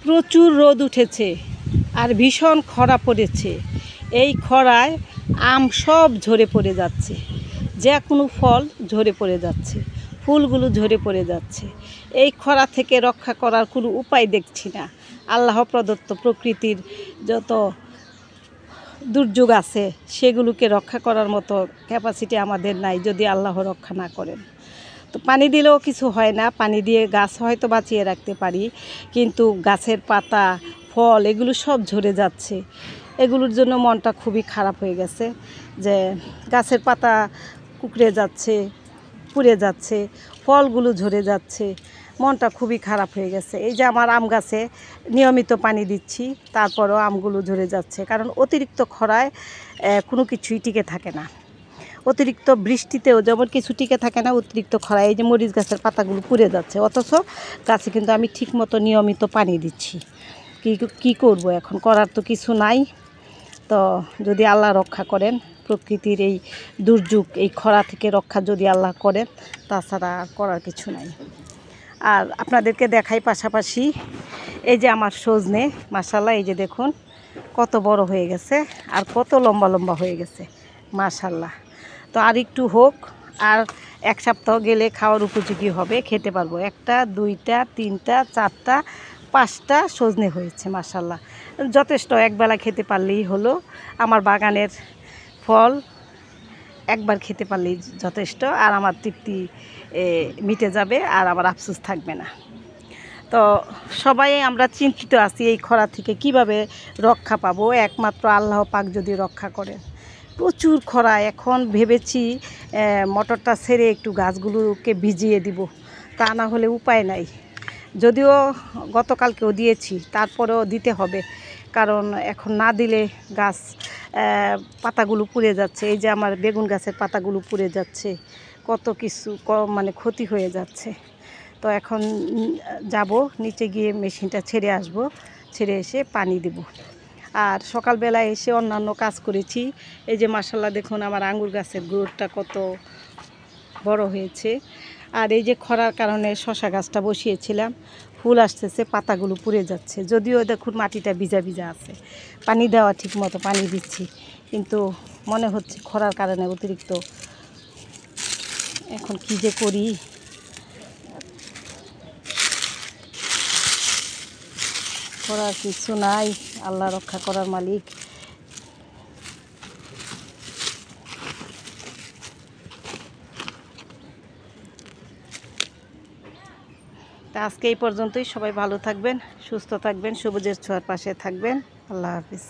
প্রচুর রোদ উঠেছে আর ভীষণ খরা পড়েছে। এই খরায় আম সব ঝরে পড়ে যাচ্ছে, যে কোনো ফল ঝরে পড়ে যাচ্ছে, ফুলগুলো ঝরে পড়ে যাচ্ছে। এই খরা থেকে রক্ষা করার কোনো উপায় দেখছি না। আল্লাহ প্রদত্ত প্রকৃতির যত দুর্যোগ আছে সেগুলোকে রক্ষা করার মতো ক্যাপাসিটি আমাদের নাই যদি আল্লাহ রক্ষা না করেন। তো পানি দিলেও কিছু হয় না, পানি দিয়ে গাছ হয়তো বাঁচিয়ে রাখতে পারি, কিন্তু গাছের পাতা ফল এগুলো সব ঝরে যাচ্ছে। এগুলোর জন্য মনটা খুবই খারাপ হয়ে গেছে যে গাছের পাতা কুঁকড়ে যাচ্ছে, পুড়ে যাচ্ছে, ফলগুলো ঝরে যাচ্ছে। মনটা খুবই খারাপ হয়ে গেছে। এই যে আমার আম গাছে নিয়মিত পানি দিচ্ছি, তারপরেও আমগুলো ঝরে যাচ্ছে, কারণ অতিরিক্ত খরায় কোনো কিছুই টিকে থাকে না। অতিরিক্ত বৃষ্টিতেও যেমন কিছু টিকে থাকে না, অতিরিক্ত খরায় এই যে মরিচ গাছের পাতাগুলো পুড়ে যাচ্ছে, অথচ গাছে কিন্তু আমি ঠিকমতো নিয়মিত পানি দিচ্ছি। কি করব এখন, করার তো কিছু নাই। তো যদি আল্লাহ রক্ষা করেন, প্রকৃতির এই দুর্যোগ এই খরা থেকে রক্ষা যদি আল্লাহ করেন, তাছাড়া আর করার কিছু নাই। আর আপনাদেরকে দেখাই পাশাপাশি এই যে আমার সজনে, মাশাআল্লাহ, এই যে দেখুন কত বড় হয়ে গেছে আর কত লম্বা লম্বা হয়ে গেছে, মাশাআল্লাহ। তো আর একটু হোক, আর এক সপ্তাহ গেলে খাওয়ার উপযোগী হবে, খেতে পারবো। একটা, দুইটা, তিনটা, চারটা, পাঁচটা সজনে হয়েছে, মাশাআল্লাহ। যথেষ্ট, একবেলা খেতে পারলেই হলো। আমার বাগানের ফল একবার খেতে পারলেই যথেষ্ট, আর আমার তৃপ্তি মিটে যাবে, আর আমার আফসোস থাকবে না। তো সবাই আমরা চিন্তিত আছি এই খরা থেকে কিভাবে রক্ষা পাবো। একমাত্র আল্লাহ পাক যদি রক্ষা করেন। প্রচুর খরা, এখন ভেবেছি মটরটা ছেড়ে একটু গাছগুলোকে ভিজিয়ে দিব, তা না হলে উপায় নাই। যদিও গতকালকেও দিয়েছি, তারপরেও দিতে হবে, কারণ এখন না দিলে গাছ পাতাগুলো পুড়ে যাচ্ছে। এই যে আমার বেগুন গাছের পাতাগুলো পুড়ে যাচ্ছে, কত কিছু মানে ক্ষতি হয়ে যাচ্ছে। তো এখন যাব নিচে গিয়ে মেশিনটা ছেড়ে আসব, ছেড়ে এসে পানি দেব। আর সকালবেলায় এসে অন্যান্য কাজ করেছি। এই যে মাশাআল্লাহ দেখুন আমার আঙ্গুর গাছের গ্রোথটা কত বড় হয়েছে। আর এই যে খরার কারণে শশা গাছটা বসিয়েছিলাম, ফুল আসতেছে, পাতাগুলো পুড়ে যাচ্ছে। যদিও দেখুন মাটিটা ভিজা ভিজা আছে, পানি দেওয়া ঠিক মতো পানি দিচ্ছি, কিন্তু মনে হচ্ছে খরার কারণে অতিরিক্ত। এখন কি যে করি, করার কিছু নাই, আল্লাহ রক্ষা করার মালিক। তা আজকে এই পর্যন্তই। সবাই ভালো থাকবেন, সুস্থ থাকবেন, সবুজের ছোঁয়ার পাশে থাকবেন। আল্লাহ হাফিজ।